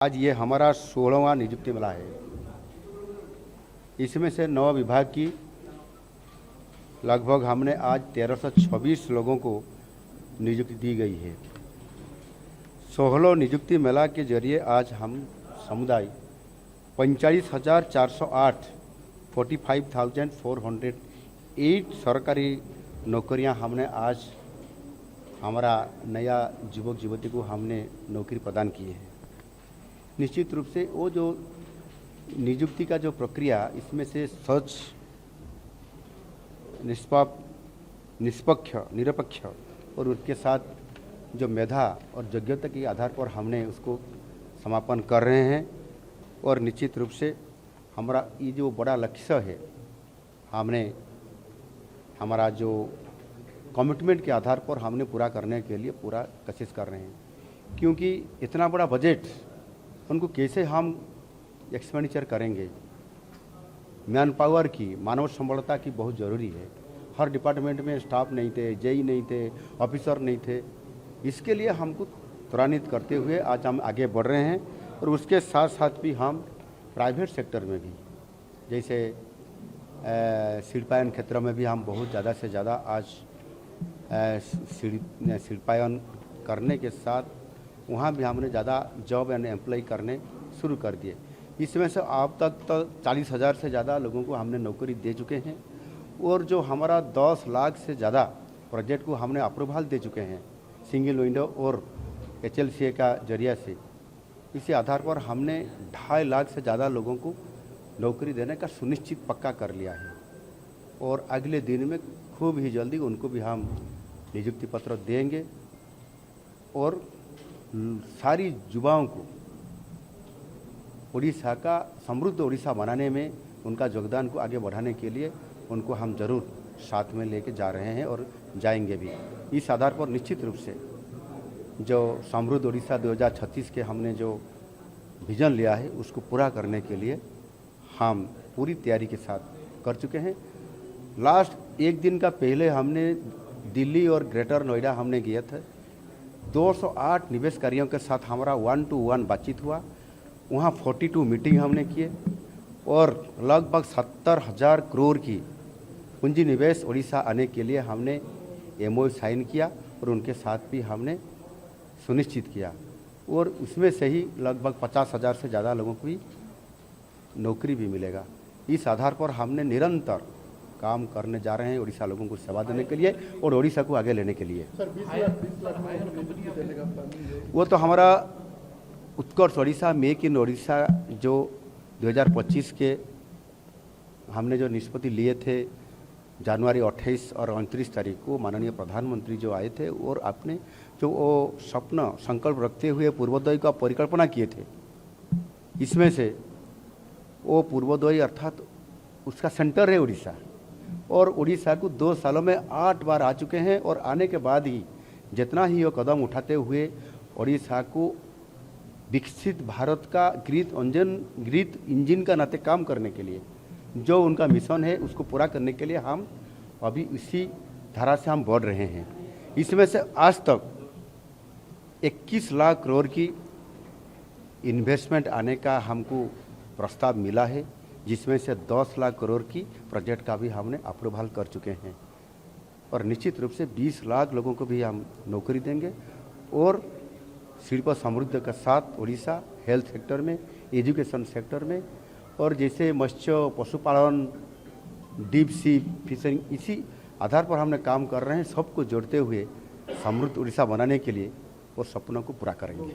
आज ये हमारा 16वां नियुक्ति मेला है। इसमें से 9 विभाग की लगभग हमने आज 1326 लोगों को नियुक्ति दी गई है। 16 नियुक्ति मेला के जरिए आज हम समुदाय 45,408 45,408 सरकारी नौकरियां हमने आज हमारा नया युवक युवती को हमने नौकरी प्रदान की है। निश्चित रूप से वो जो नियुक्ति का जो प्रक्रिया, इसमें से सच, निष्पक्ष, निरपेक्ष और उसके साथ जो मेधा और योग्यता के आधार पर हमने उसको समापन कर रहे हैं। और निश्चित रूप से हमारा ये जो बड़ा लक्ष्य है, हमने हमारा जो कमिटमेंट के आधार पर हमने पूरा करने के लिए पूरा कोशिश कर रहे हैं। क्योंकि इतना बड़ा बजट उनको कैसे हम एक्सपेंडिचर करेंगे। मैन पावर की, मानव संबलता की बहुत ज़रूरी है। हर डिपार्टमेंट में स्टाफ नहीं थे, जेई नहीं थे, ऑफिसर नहीं थे। इसके लिए हमको त्वरान्वित करते हुए आज हम आगे बढ़ रहे हैं। और उसके साथ साथ भी हम प्राइवेट सेक्टर में भी, जैसे शिल्पायन क्षेत्र में भी हम बहुत ज़्यादा से ज़्यादा आज शिल्पायन करने के साथ वहाँ भी हमने ज़्यादा जॉब एंड एम्प्लॉय करने शुरू कर दिए। इसमें से अब तक तो 40,000 से ज़्यादा लोगों को हमने नौकरी दे चुके हैं। और जो हमारा 10 लाख से ज़्यादा प्रोजेक्ट को हमने अप्रूवल दे चुके हैं सिंगल विंडो और HLCA का जरिया से। इसी आधार पर हमने 2.5 लाख से ज़्यादा लोगों को नौकरी देने का सुनिश्चित पक्का कर लिया है। और अगले दिन में खूब ही जल्दी उनको भी हम नियुक्ति पत्र देंगे। और सारी युवाओं को उड़ीसा का समृद्ध उड़ीसा बनाने में उनका योगदान को आगे बढ़ाने के लिए उनको हम जरूर साथ में लेके जा रहे हैं और जाएंगे भी। इस आधार पर निश्चित रूप से जो समृद्ध उड़ीसा 2036 के हमने जो विजन लिया है, उसको पूरा करने के लिए हम पूरी तैयारी के साथ कर चुके हैं। लास्ट एक दिन का पहले हमने दिल्ली और ग्रेटर नोएडा हमने गया था। 208 निवेशकारियों के साथ हमारा 1-to-1 बातचीत हुआ। वहाँ 42 मीटिंग हमने किए और लगभग 70,000 करोड़ की पूंजी निवेश उड़ीसा आने के लिए हमने MOU साइन किया और उनके साथ भी हमने सुनिश्चित किया। और उसमें से ही लगभग 50,000 से ज़्यादा लोगों को भी नौकरी भी मिलेगा। इस आधार पर हमने निरंतर काम करने जा रहे हैं उड़ीसा लोगों को सेवा देने के लिए और उड़ीसा को आगे लेने के लिए। सर 20 लाख देने का प्लानिंग है। वो तो हमारा उत्कर्ष उड़ीसा, मेक इन उड़ीसा जो 2025 के हमने जो निष्पत्ति लिए थे, जनवरी 28 और 29 तारीख को माननीय प्रधानमंत्री जो आए थे और आपने जो वो स्वप्न संकल्प रखते हुए पूर्वोदय का परिकल्पना किए थे, इसमें से वो पूर्वोदय अर्थात उसका सेंटर है उड़ीसा। और उड़ीसा को 2 सालों में 8 बार आ चुके हैं। और आने के बाद ही जितना ही वो कदम उठाते हुए उड़ीसा को विकसित भारत का ग्रीत इंजन का नाते काम करने के लिए जो उनका मिशन है, उसको पूरा करने के लिए हम अभी इसी धारा से हम बढ़ रहे हैं। इसमें से आज तक 21 लाख करोड़ की इन्वेस्टमेंट आने का हमको प्रस्ताव मिला है, जिसमें से 10 लाख करोड़ की प्रोजेक्ट का भी हमने अप्रूवल कर चुके हैं। और निश्चित रूप से 20 लाख लोगों को भी हम नौकरी देंगे। और शिल्प समृद्ध के साथ उड़ीसा हेल्थ सेक्टर में, एजुकेशन सेक्टर में, और जैसे मत्स्य पशुपालन, डीप सी फिशरिंग, इसी आधार पर हमने काम कर रहे हैं। सबको जोड़ते हुए समृद्ध उड़ीसा बनाने के लिए और सपनों को पूरा करेंगे।